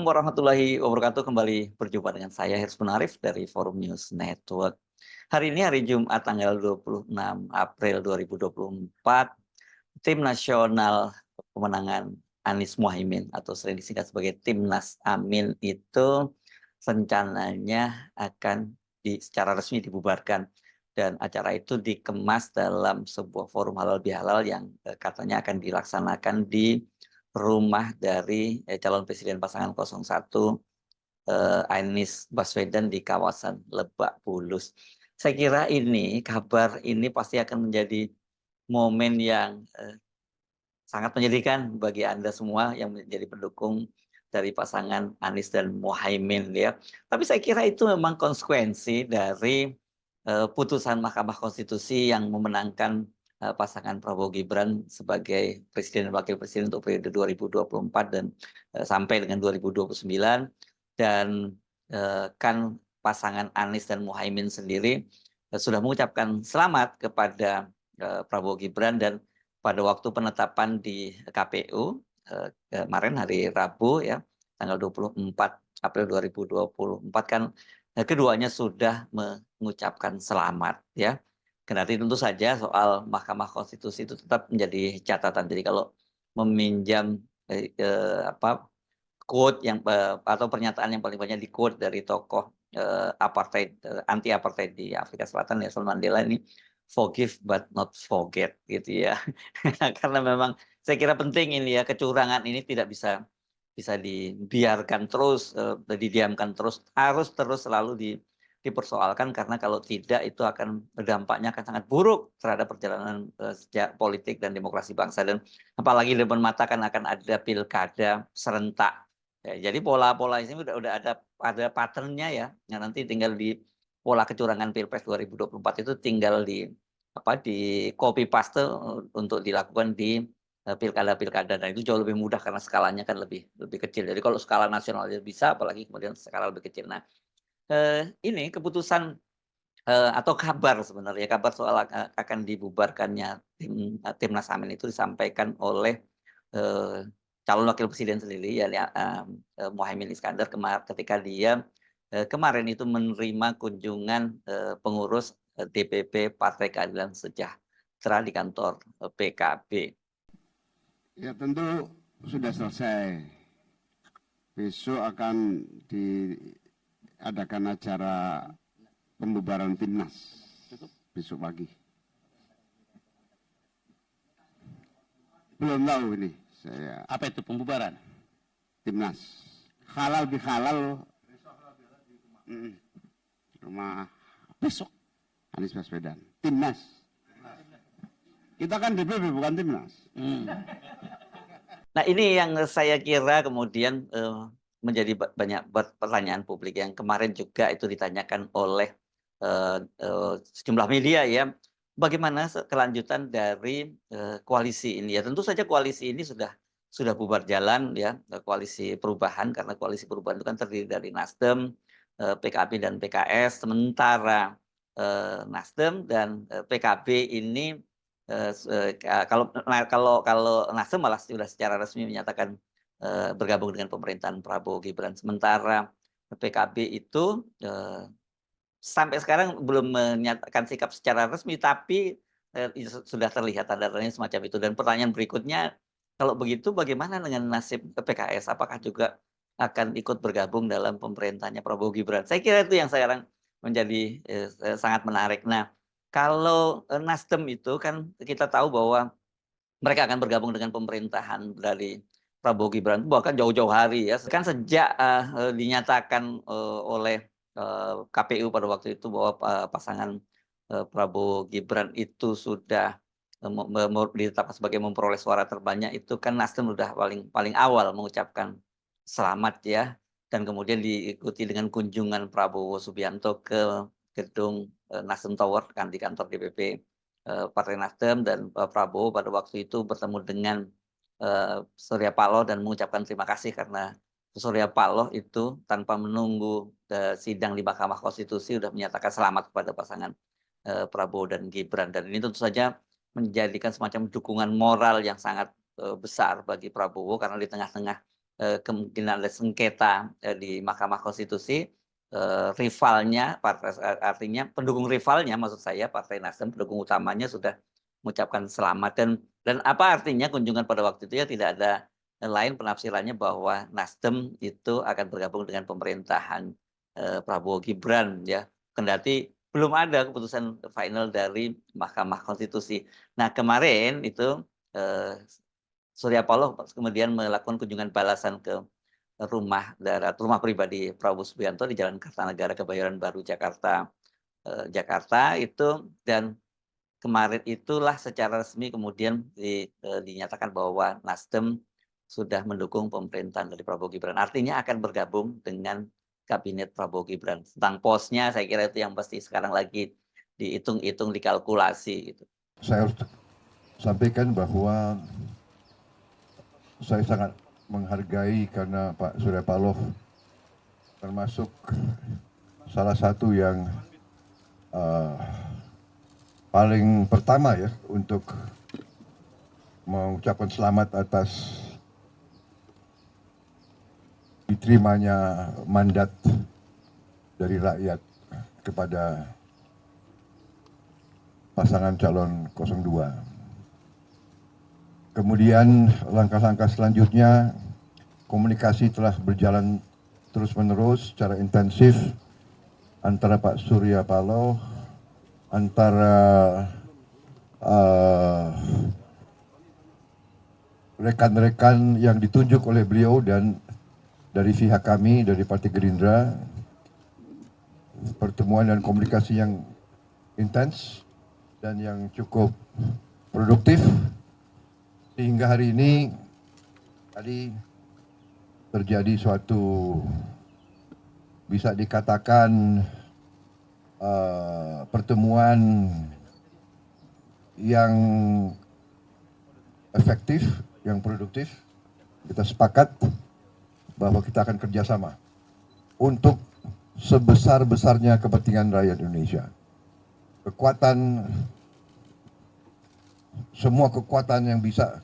warahmatullahi wabarakatuh. Kembali berjumpa dengan saya Hirsman Arif dari Forum News Network. Hari ini hari Jumat tanggal 26 April 2024, Tim Nasional Pemenangan Anies Muhaimin atau sering disingkat sebagai Timnas Amin itu rencananya akan secara resmi dibubarkan, dan acara itu dikemas dalam sebuah forum halal bihalal yang katanya akan dilaksanakan di rumah dari calon presiden pasangan 01 Anies Baswedan di kawasan Lebak Bulus. Saya kira kabar ini pasti akan menjadi momen yang sangat menyedihkan bagi Anda semua yang menjadi pendukung dari pasangan Anies dan Muhaimin ya. Tapi saya kira itu memang konsekuensi dari putusan Mahkamah Konstitusi yang memenangkan pasangan Prabowo Gibran sebagai presiden dan wakil presiden untuk periode 2024 dan sampai dengan 2029, dan kan pasangan Anies dan Muhaimin sendiri sudah mengucapkan selamat kepada Prabowo Gibran, dan pada waktu penetapan di KPU kemarin hari Rabu ya, tanggal 24 April 2024 kan keduanya sudah mengucapkan selamat ya. Kendati tentu saja soal Mahkamah Konstitusi itu tetap menjadi catatan. Jadi kalau meminjam quote yang atau pernyataan yang paling banyak di-quote dari tokoh apartheid, anti apartheid di Afrika Selatan, Nelson Mandela ini, "Forgive but not forget," gitu ya. Karena memang saya kira penting ini ya, kecurangan ini tidak bisa bisa dibiarkan terus, didiamkan terus, harus terus selalu dipersoalkan, karena kalau tidak itu akan dampaknya akan sangat buruk terhadap perjalanan sejak politik dan demokrasi bangsa, dan apalagi di depan mata kan akan ada pilkada serentak. Ya, jadi pola-pola ini udah ada pattern-nya ya, yang nanti tinggal di pola kecurangan Pilpres 2024 itu tinggal di copy paste untuk dilakukan di pilkada-pilkada, dan itu jauh lebih mudah karena skalanya kan lebih lebih kecil. Jadi kalau skala nasional aja bisa, apalagi kemudian skala lebih kecil. Nah, ini keputusan atau kabar sebenarnya, kabar soal akan dibubarkannya Timnas Amin itu disampaikan oleh calon wakil presiden sendiri ya, Muhaimin Iskandar, ketika dia kemarin itu menerima kunjungan pengurus DPP Partai Keadilan Sejahtera di kantor PKB. Ya tentu sudah selesai. Besok akan diadakan acara pembubaran Timnas besok pagi. Belum tahu ini saya. Apa itu pembubaran? Timnas. Halal bihalal. Rumah besok Anies Baswedan. Timnas. Kita kan DPP bukan Timnas. Nah, ini yang saya kira kemudian menjadi banyak pertanyaan publik yang kemarin juga itu ditanyakan oleh sejumlah media ya. Bagaimana kelanjutan dari koalisi ini? Ya tentu saja koalisi ini sudah bubar jalan ya, koalisi perubahan, karena koalisi perubahan itu kan terdiri dari Nasdem, PKB dan PKS. Sementara Nasdem dan PKB ini kalau Nasdem malah sudah secara resmi menyatakan bergabung dengan pemerintahan Prabowo Gibran. Sementara PKB itu sampai sekarang belum menyatakan sikap secara resmi, tapi sudah terlihat tanda-tandanya semacam itu. Dan pertanyaan berikutnya, kalau begitu bagaimana dengan nasib PKS? Apakah juga akan ikut bergabung dalam pemerintahnya Prabowo Gibran? Saya kira itu yang sekarang menjadi sangat menarik. Nah, kalau Nasdem itu kan kita tahu bahwa mereka akan bergabung dengan pemerintahan dari Prabowo Gibran bahkan jauh-jauh hari ya. Kan sejak dinyatakan oleh KPU pada waktu itu bahwa pasangan Prabowo Gibran itu sudah ditetapkan sebagai memperoleh suara terbanyak, itu kan Nasdem sudah paling paling awal mengucapkan selamat ya, dan kemudian diikuti dengan kunjungan Prabowo Subianto ke gedung Nasdem Tower kan di kantor DPP Partai Nasdem, dan Prabowo pada waktu itu bertemu dengan Surya Paloh dan mengucapkan terima kasih karena Surya Paloh itu tanpa menunggu sidang di Mahkamah Konstitusi sudah menyatakan selamat kepada pasangan Prabowo dan Gibran, dan ini tentu saja menjadikan semacam dukungan moral yang sangat besar bagi Prabowo, karena di tengah-tengah kemungkinan ada sengketa di Mahkamah Konstitusi, rivalnya, artinya pendukung rivalnya maksud saya Partai Nasdem, pendukung utamanya sudah mengucapkan selamat dan apa artinya kunjungan pada waktu itu ya tidak ada lain penafsirannya bahwa Nasdem itu akan bergabung dengan pemerintahan Prabowo Gibran ya. Kendati belum ada keputusan final dari Mahkamah Konstitusi. Nah kemarin itu Surya Paloh kemudian melakukan kunjungan balasan ke rumah pribadi Prabowo Subianto di Jalan Kertanegara Kebayoran Baru Jakarta itu, dan kemarin itulah secara resmi kemudian dinyatakan bahwa Nasdem sudah mendukung pemerintahan dari Prabowo Gibran. Artinya akan bergabung dengan kabinet Prabowo Gibran. Tentang posnya saya kira itu yang pasti sekarang lagi dihitung-hitung, dikalkulasi gitu. Saya harus sampaikan bahwa saya sangat menghargai karena Pak Surya Paloh termasuk salah satu yang paling pertama ya untuk mengucapkan selamat atas diterimanya mandat dari rakyat kepada pasangan calon 02. Kemudian langkah-langkah selanjutnya, komunikasi telah berjalan terus-menerus secara intensif antara Pak Surya Paloh, antara rekan-rekan yang ditunjuk oleh beliau dan dari pihak kami, dari Partai Gerindra, pertemuan dan komunikasi yang intens dan yang cukup produktif. Sehingga hari ini tadi terjadi suatu bisa dikatakan pertemuan yang efektif, yang produktif. Kita sepakat bahwa kita akan kerjasama untuk sebesar-besarnya kepentingan rakyat Indonesia. Semua kekuatan yang bisa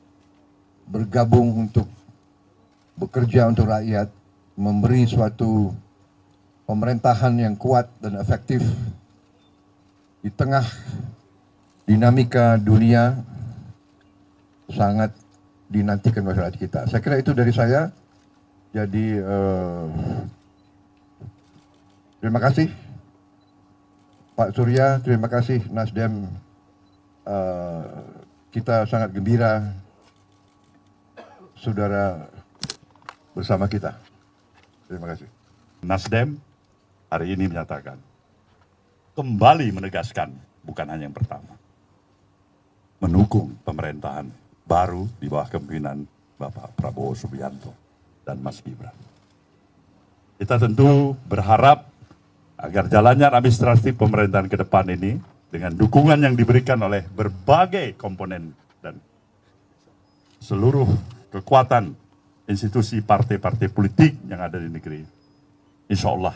bergabung untuk bekerja untuk rakyat, memberi suatu pemerintahan yang kuat dan efektif di tengah dinamika dunia sangat dinantikan masyarakat kita. Saya kira itu dari saya. Jadi terima kasih Pak Surya, terima kasih Nasdem. Kita sangat gembira saudara bersama kita. Terima kasih. Nasdem hari ini menyatakan, kembali menegaskan, bukan hanya yang pertama, mendukung pemerintahan baru di bawah kepemimpinan Bapak Prabowo Subianto dan Mas Gibran. Kita tentu berharap agar jalannya administratif pemerintahan ke depan ini dengan dukungan yang diberikan oleh berbagai komponen dan seluruh kekuatan institusi partai-partai politik yang ada di negeri, insya Allah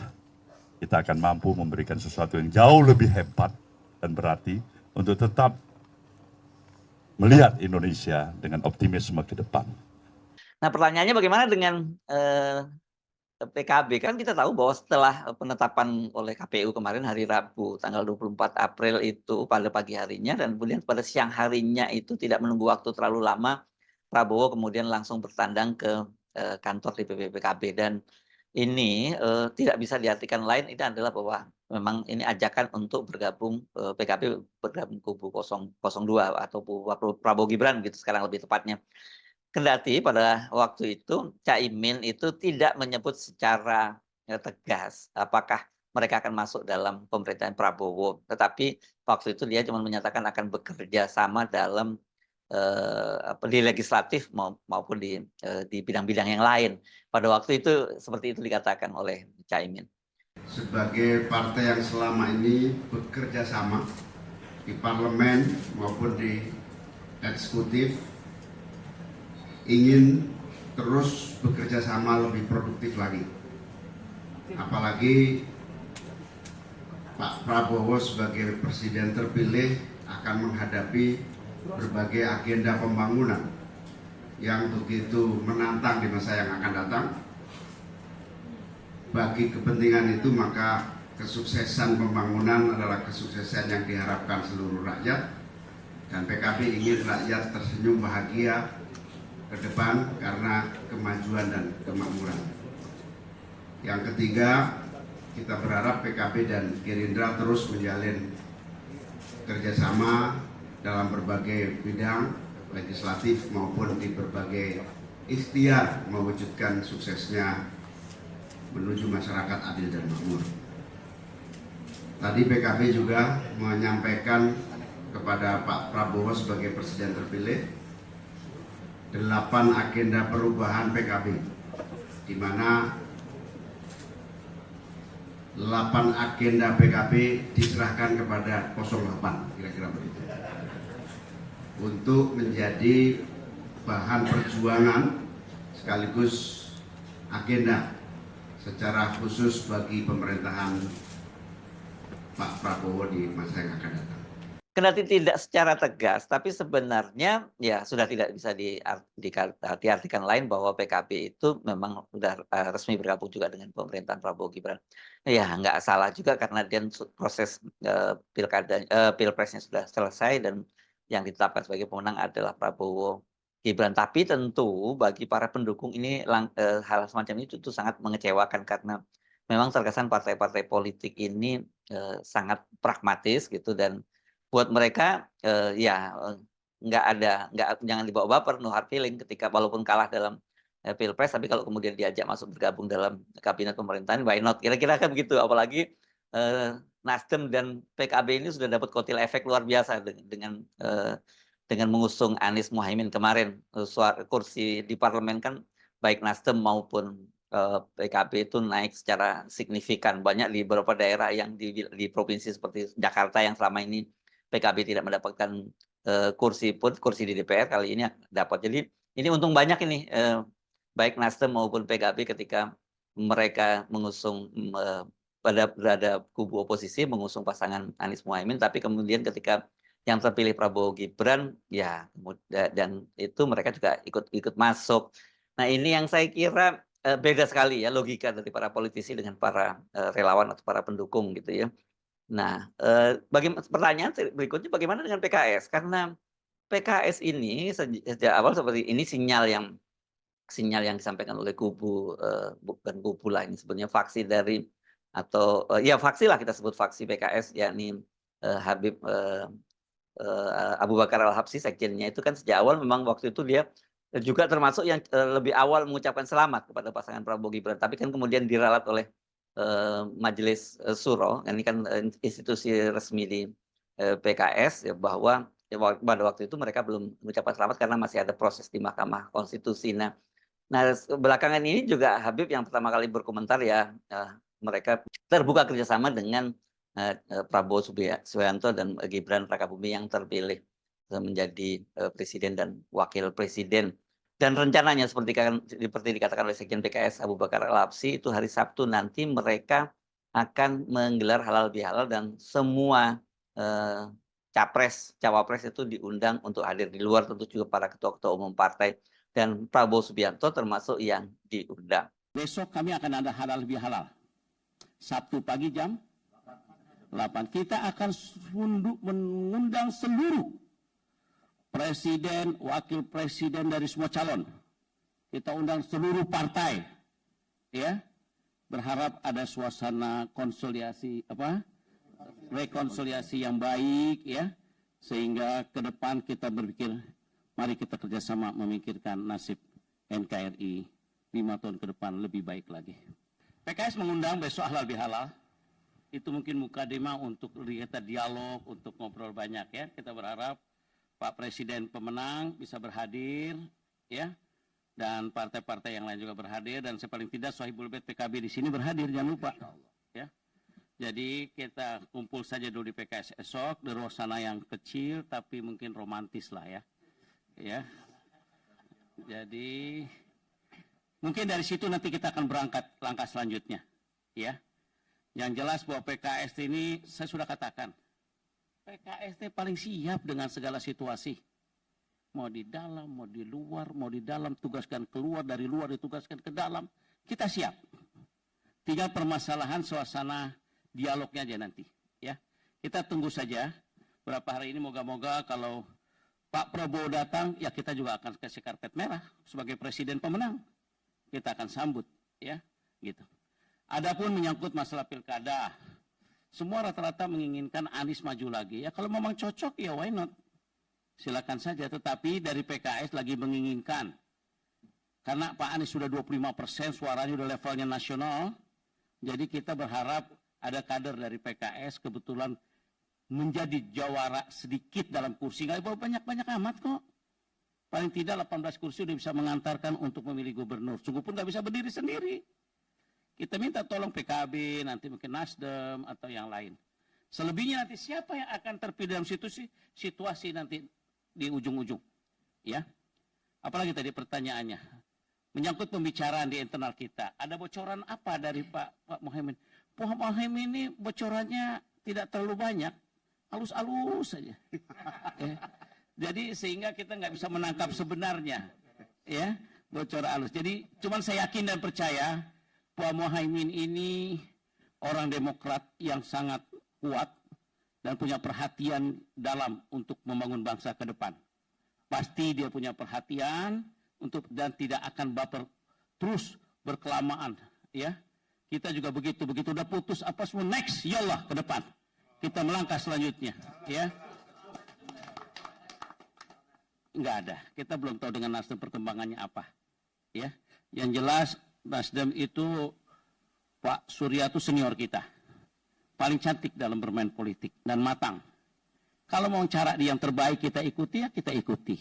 kita akan mampu memberikan sesuatu yang jauh lebih hebat dan berarti untuk tetap melihat Indonesia dengan optimisme ke depan. Nah pertanyaannya bagaimana dengan PKB? Kan kita tahu bahwa setelah penetapan oleh KPU kemarin hari Rabu tanggal 24 April itu pada pagi harinya dan kemudian pada siang harinya itu tidak menunggu waktu terlalu lama, Prabowo kemudian langsung bertandang ke kantor DPP PKB dan ini tidak bisa diartikan lain, ini adalah bahwa memang ini ajakan untuk bergabung PKB bergabung kubu 002 atau Prabowo Gibran gitu sekarang lebih tepatnya. Kendati pada waktu itu Caimin itu tidak menyebut secara tegas apakah mereka akan masuk dalam pemerintahan Prabowo, tetapi waktu itu dia cuma menyatakan akan bekerja sama dalam di legislatif maupun di bidang-bidang yang lain. Pada waktu itu seperti itu dikatakan oleh Caimin. Sebagai partai yang selama ini bekerja sama di parlemen maupun di eksekutif, ingin terus bekerja sama lebih produktif lagi. Apalagi Pak Prabowo sebagai presiden terpilih akan menghadapi berbagai agenda pembangunan yang begitu menantang di masa yang akan datang. Bagi kepentingan itu maka kesuksesan pembangunan adalah kesuksesan yang diharapkan seluruh rakyat, dan PKB ingin rakyat tersenyum bahagia ke depan karena kemajuan dan kemakmuran. Yang ketiga, kita berharap PKB dan Gerindra terus menjalin kerjasama dalam berbagai bidang legislatif maupun di berbagai ikhtiar mewujudkan suksesnya menuju masyarakat adil dan makmur. Tadi PKB juga menyampaikan kepada Pak Prabowo sebagai Presiden terpilih 8 agenda perubahan PKB, di mana 8 agenda PKB diserahkan kepada 08, kira-kira begitu, untuk menjadi bahan perjuangan sekaligus agenda secara khusus bagi pemerintahan Pak Prabowo di masa yang akan datang. Kendati tidak secara tegas, tapi sebenarnya ya sudah tidak bisa diartikan lain bahwa PKB itu memang sudah resmi bergabung juga dengan pemerintahan Prabowo Gibran. Ya nggak salah juga karena dia proses pilpresnya sudah selesai dan yang ditetapkan sebagai pemenang adalah Prabowo Gibran. Tapi tentu bagi para pendukung ini hal semacam itu tentu sangat mengecewakan karena memang terkesan partai-partai politik ini sangat pragmatis gitu, dan buat mereka jangan dibawa baper, no hard feeling ketika walaupun kalah dalam pilpres, tapi kalau kemudian diajak masuk bergabung dalam kabinet pemerintahan, why not? Kira-kira kan begitu. Apalagi Nasdem dan PKB ini sudah dapat kotil efek luar biasa dengan mengusung Anies Muhaimin kemarin. Kursi di parlemen kan baik Nasdem maupun PKB itu naik secara signifikan, banyak di beberapa daerah yang di provinsi seperti Jakarta yang selama ini PKB tidak mendapatkan kursi di DPR, kali ini dapat. Jadi ini untung banyak ini baik Nasdem maupun PKB ketika mereka mengusung berada kubu oposisi mengusung pasangan Anies Muhaimin, tapi kemudian ketika yang terpilih Prabowo Gibran ya, dan itu mereka juga ikut masuk. Nah ini yang saya kira beda sekali ya logika dari para politisi dengan para relawan atau para pendukung gitu ya. Nah, pertanyaan berikutnya bagaimana dengan PKS? Karena PKS ini sejak awal seperti ini sinyal yang disampaikan oleh bukan kubu lah, ini sebenarnya faksi dari atau faksi lah, kita sebut faksi PKS, yakni Habib Abu Bakar Al-Habsyi, sekjennya itu kan sejak awal memang waktu itu dia juga termasuk yang lebih awal mengucapkan selamat kepada pasangan Prabowo Gibran, tapi kan kemudian diralat oleh Majelis Syuro, ini kan institusi resmi di PKS ya, bahwa pada waktu itu mereka belum mengucapkan selamat karena masih ada proses di Mahkamah Konstitusi. Nah belakangan ini juga Habib yang pertama kali berkomentar ya, mereka terbuka kerjasama dengan Prabowo Subianto dan Gibran Rakabuming yang terpilih menjadi presiden dan wakil presiden. Dan rencananya seperti dikatakan oleh Sekjen PKS Abu Bakar Al-Habsyi, itu hari Sabtu nanti mereka akan menggelar halal bihalal dan semua cawapres itu diundang untuk hadir, di luar tentu juga para ketua-ketua umum partai, dan Prabowo Subianto termasuk yang diundang. Besok kami akan ada halal bihalal. Sabtu pagi jam 8. Kita akan mengundang seluruh presiden, wakil presiden dari semua calon. Kita undang seluruh partai, ya. Berharap ada suasana rekonsiliasi yang baik, ya, sehingga ke depan kita berpikir, mari kita kerjasama memikirkan nasib NKRI 5 tahun ke depan lebih baik lagi. PKS mengundang besok halal bihalal. Itu mungkin mukadimah untuk kita dialog, untuk ngobrol banyak, ya. Kita berharap Pak Presiden pemenang bisa berhadir, ya, dan partai-partai yang lain juga berhadir, dan paling tidak Sohibul Bait PKB di sini berhadir, jangan lupa, ya. Jadi kita kumpul saja dulu di PKS esok, di suasana yang kecil tapi mungkin romantis lah, ya, ya. Jadi mungkin dari situ nanti kita akan berangkat langkah selanjutnya, ya. Yang jelas bahwa PKS ini saya sudah katakan, PKS paling siap dengan segala situasi. mau di dalam, mau di luar, mau di dalam, tugaskan keluar, dari luar ditugaskan ke dalam, kita siap. Tinggal permasalahan suasana dialognya aja nanti. Ya, kita tunggu saja berapa hari ini, moga-moga kalau Pak Prabowo datang, ya kita juga akan kasih karpet merah sebagai presiden pemenang. Kita akan sambut, ya, gitu. Adapun menyangkut masalah pilkada, semua rata-rata menginginkan Anies maju lagi. Ya kalau memang cocok, ya why not? Silakan saja. Tetapi dari PKS lagi menginginkan, karena Pak Anies sudah 25%, suaranya sudah levelnya nasional. Jadi kita berharap ada kader dari PKS kebetulan menjadi jawara sedikit dalam kursi, nggak banyak-banyak amat kok. Paling tidak 18 kursi udah bisa mengantarkan untuk memilih gubernur. Sungguh pun nggak bisa berdiri sendiri. Kita minta tolong PKB, nanti mungkin Nasdem atau yang lain. Selebihnya nanti siapa yang akan terpilih dalam situasi nanti di ujung-ujung. Ya. Apalagi tadi pertanyaannya. Menyangkut pembicaraan di internal kita. Ada bocoran apa dari Pak Mohaimin? Pak Mohaimin ini bocorannya tidak terlalu banyak. Halus-halus saja. Jadi sehingga kita nggak bisa menangkap sebenarnya, ya, bocor halus. Jadi cuman saya yakin dan percaya Pak Mohaimin ini orang Demokrat yang sangat kuat dan punya perhatian dalam untuk membangun bangsa ke depan. Pasti dia punya perhatian untuk dan tidak akan baper terus berkelamaan, ya. Kita juga begitu udah putus apa semua next, yallah ke depan. Kita melangkah selanjutnya, ya. Enggak ada. Kita belum tahu dengan Nasdem perkembangannya apa, ya. Yang jelas Nasdem itu Pak Surya itu senior kita, paling cantik dalam bermain politik dan matang. Kalau mau cara yang terbaik kita ikuti, ya kita ikuti.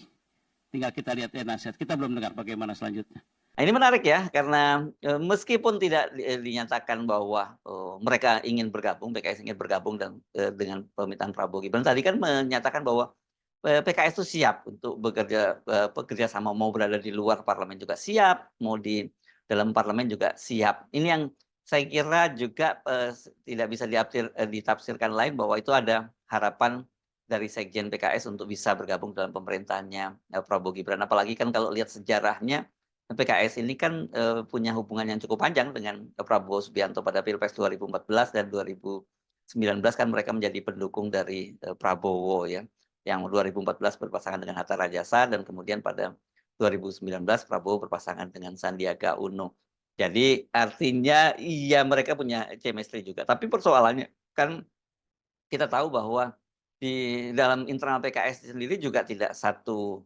Tinggal kita lihat nasihat. Kita belum dengar bagaimana selanjutnya. Nah, ini menarik ya, karena meskipun tidak dinyatakan bahwa mereka ingin bergabung, PKS ingin bergabung dan dengan permintaan Prabowo Gibran, tadi kan menyatakan bahwa PKS itu siap untuk bekerja sama, mau berada di luar parlemen juga siap, mau di dalam parlemen juga siap. Ini yang saya kira juga tidak bisa ditafsirkan lain bahwa itu ada harapan dari Sekjen PKS untuk bisa bergabung dalam pemerintahannya Prabowo Gibran. Apalagi kan kalau lihat sejarahnya, PKS ini kan punya hubungan yang cukup panjang dengan Prabowo Subianto pada Pilpres 2014 dan 2019 kan mereka menjadi pendukung dari Prabowo ya. Yang 2014 berpasangan dengan Hatta Rajasa dan kemudian pada 2019 Prabowo berpasangan dengan Sandiaga Uno. Jadi artinya iya mereka punya chemistry juga. Tapi persoalannya kan kita tahu bahwa di dalam internal PKS sendiri juga tidak satu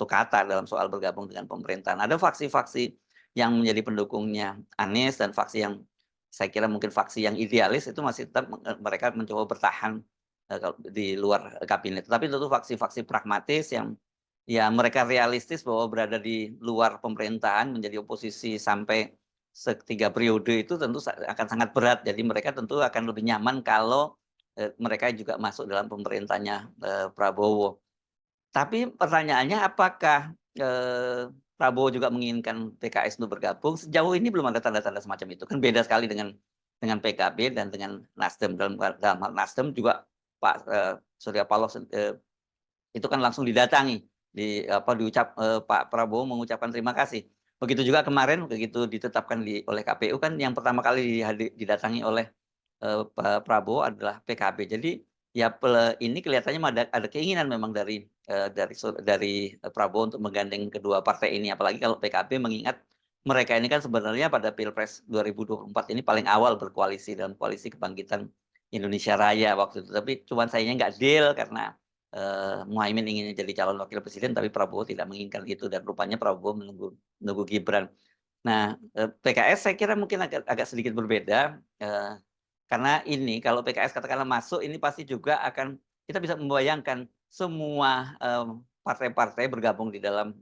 kata dalam soal bergabung dengan pemerintahan. Ada faksi-faksi yang menjadi pendukungnya Anies dan faksi yang saya kira mungkin faksi yang idealis itu masih tetap mereka mencoba bertahan di luar kabinet. Tapi tentu faksi-faksi pragmatis yang ya mereka realistis bahwa berada di luar pemerintahan menjadi oposisi sampai 3 periode itu tentu akan sangat berat. Jadi mereka tentu akan lebih nyaman kalau mereka juga masuk dalam pemerintahnya Prabowo. Tapi pertanyaannya apakah Prabowo juga menginginkan PKS untuk bergabung? Sejauh ini belum ada tanda-tanda semacam itu. Kan beda sekali dengan PKB dan dengan Nasdem. Dalam hal Nasdem juga Pak Surya Paloh itu kan langsung didatangi, Pak Prabowo mengucapkan terima kasih. Begitu juga kemarin begitu ditetapkan oleh KPU kan yang pertama kali didatangi oleh Pak Prabowo adalah PKB. Jadi ya ini kelihatannya ada keinginan memang dari Prabowo untuk menggandeng kedua partai ini, apalagi kalau PKB mengingat mereka ini kan sebenarnya pada Pilpres 2024 ini paling awal berkoalisi dalam koalisi Kebangkitan Indonesia Raya waktu itu, tapi cuman sayangnya nggak deal karena Muhaimin ingin jadi calon wakil presiden, tapi Prabowo tidak menginginkan itu dan rupanya Prabowo menunggu Gibran. Nah, PKS saya kira mungkin agak sedikit berbeda karena ini kalau PKS katakanlah masuk ini pasti juga akan kita bisa membayangkan semua partai-partai bergabung di dalam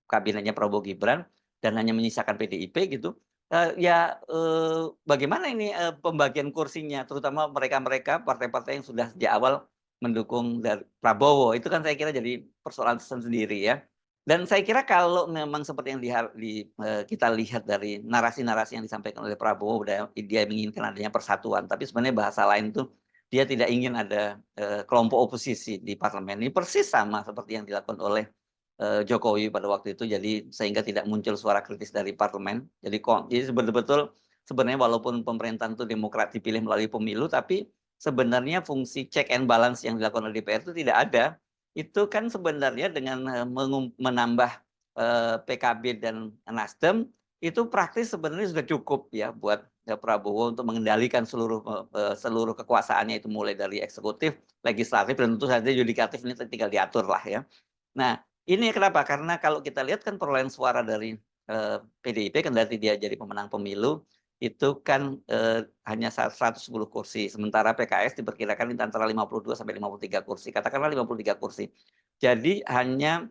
kabinetnya Prabowo Gibran dan hanya menyisakan PDIP gitu. Bagaimana ini pembagian kursinya, terutama mereka partai-partai yang sudah sejak awal mendukung dari Prabowo, itu kan saya kira jadi persoalan sendiri ya. Dan saya kira kalau memang seperti yang kita lihat dari narasi-narasi yang disampaikan oleh Prabowo, dia menginginkan adanya persatuan, tapi sebenarnya bahasa lain itu dia tidak ingin ada kelompok oposisi di parlemen. Ini persis sama seperti yang dilakukan oleh Jokowi pada waktu itu, jadi sehingga tidak muncul suara kritis dari parlemen. Jadi betul-betul sebenarnya walaupun pemerintahan itu demokrat dipilih melalui pemilu, tapi sebenarnya fungsi check and balance yang dilakukan oleh DPR itu tidak ada. Itu kan sebenarnya dengan menambah PKB dan Nasdem, itu praktis sebenarnya sudah cukup ya buat Prabowo untuk mengendalikan seluruh kekuasaannya, itu mulai dari eksekutif, legislatif, dan tentu saja yudikatif, ini tinggal diatur lah ya. Nah, ini kenapa? Karena kalau kita lihat kan perolehan suara dari PDIP kendati dia jadi pemenang pemilu itu kan hanya 110 kursi, sementara PKS diperkirakan antara 52 sampai 53 kursi, katakanlah 53 kursi. Jadi hanya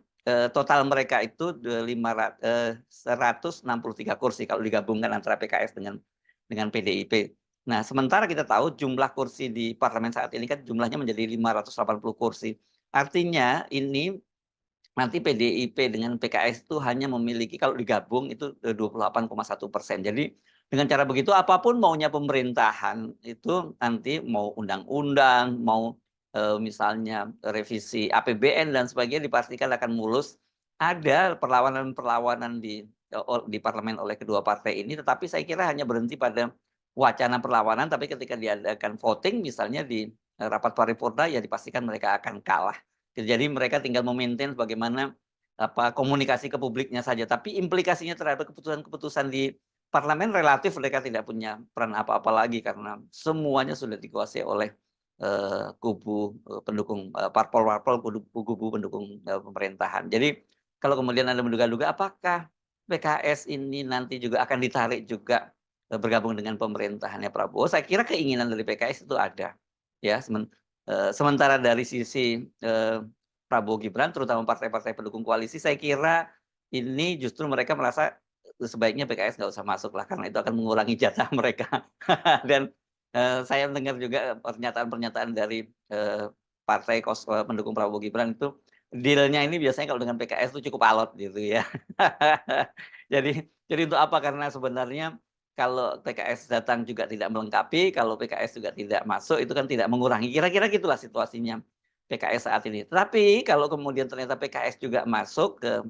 total mereka itu 163 kursi kalau digabungkan antara PKS dengan PDIP. Nah, sementara kita tahu jumlah kursi di parlemen saat ini kan jumlahnya menjadi 580 kursi. Artinya ini nanti PDIP dengan PKS itu hanya memiliki kalau digabung itu 28,1%. Jadi dengan cara begitu apapun maunya pemerintahan itu nanti mau undang-undang, mau misalnya revisi APBN dan sebagainya dipastikan akan mulus. Ada perlawanan-perlawanan di parlemen oleh kedua partai ini, tetapi saya kira hanya berhenti pada wacana perlawanan, tapi ketika diadakan voting misalnya di rapat paripurna ya dipastikan mereka akan kalah. Jadi mereka tinggal memaintain bagaimana komunikasi ke publiknya saja, tapi implikasinya terhadap keputusan-keputusan di parlemen relatif mereka tidak punya peran apa-apa lagi karena semuanya sudah dikuasai oleh kubu pendukung parpol-parpol, kubu pendukung pemerintahan. Jadi kalau kemudian Anda menduga-duga apakah PKS ini nanti juga akan ditarik juga bergabung dengan pemerintahannya Prabowo, saya kira keinginan dari PKS itu ada. Ya, sementara dari sisi Prabowo Gibran, terutama partai-partai pendukung koalisi, saya kira ini justru mereka merasa sebaiknya PKS nggak usah masuk lah, karena itu akan mengurangi jatah mereka. Dan saya mendengar juga pernyataan-pernyataan dari partai pendukung Prabowo Gibran itu, dealnya ini biasanya kalau dengan PKS itu cukup alot gitu ya. Jadi untuk apa? Karena sebenarnya kalau PKS datang juga tidak melengkapi, kalau PKS juga tidak masuk, itu kan tidak mengurangi. Kira-kira gitulah situasinya PKS saat ini. Tetapi kalau kemudian ternyata PKS juga masuk ke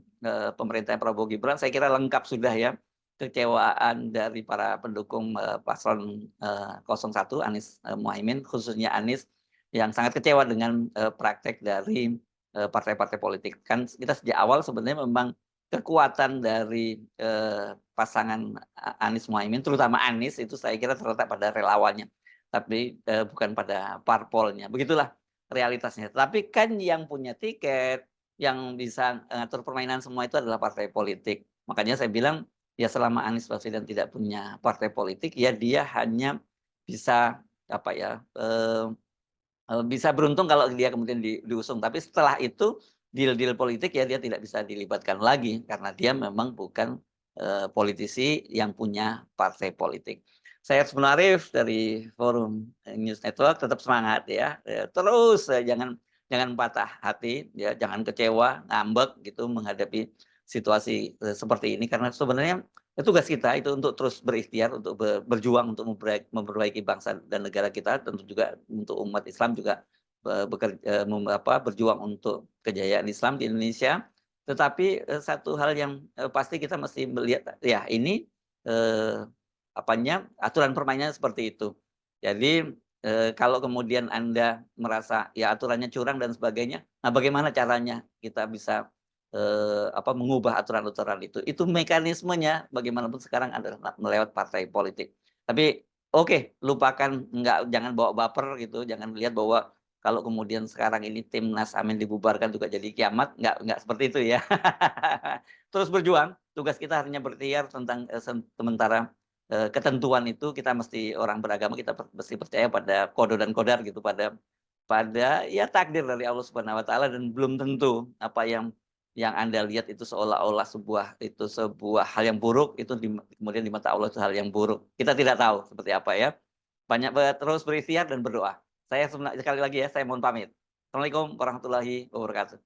pemerintahan Prabowo Gibran, saya kira lengkap sudah ya kecewaan dari para pendukung paslon 01 Anies Muhaimin, khususnya Anies, yang sangat kecewa dengan praktek dari partai-partai politik. Kan kita sejak awal sebenarnya memang kekuatan dari pasangan Anies Muhaimin, terutama Anies, itu saya kira terletak pada relawannya, tapi bukan pada parpolnya. Begitulah realitasnya. Tapi kan yang punya tiket, yang bisa ngatur permainan semua itu adalah partai politik. Makanya saya bilang, ya selama Anies Baswedan tidak punya partai politik, ya dia hanya bisa bisa beruntung kalau dia kemudian diusung. Tapi setelah itu deal-deal politik ya dia tidak bisa dilibatkan lagi karena dia memang bukan politisi yang punya partai politik. Saya Hersbun Arif dari Forum News Network, tetap semangat ya. Terus jangan patah hati ya, jangan kecewa, ngambek gitu menghadapi situasi seperti ini, karena sebenarnya tugas kita itu untuk terus berikhtiar, untuk berjuang untuk memperbaiki bangsa dan negara kita, tentu juga untuk umat Islam juga berjuang untuk kejayaan Islam di Indonesia. Tetapi satu hal yang pasti kita mesti melihat ya ini aturan permainannya seperti itu. Jadi kalau kemudian Anda merasa ya aturannya curang dan sebagainya, nah bagaimana caranya kita bisa mengubah aturan-aturan itu mekanismenya bagaimanapun sekarang adalah melewat partai politik. Tapi oke, lupakan, jangan bawa baper gitu, jangan lihat bahwa kalau kemudian sekarang ini Timnas Amin dibubarkan juga jadi kiamat, nggak seperti itu ya. Terus berjuang, tugas kita hanya berikhtiar tentang sementara ketentuan itu kita mesti orang beragama, kita mesti percaya pada qada dan qadar gitu, pada ya takdir dari Allah Subhanahu wa taala, dan belum tentu apa yang Anda lihat itu seolah-olah sebuah hal yang buruk, itu kemudian di mata Allah itu hal yang buruk. Kita tidak tahu seperti apa ya. Terus berikhtiar dan berdoa. Saya sekali lagi ya, saya mohon pamit. Assalamualaikum warahmatullahi wabarakatuh.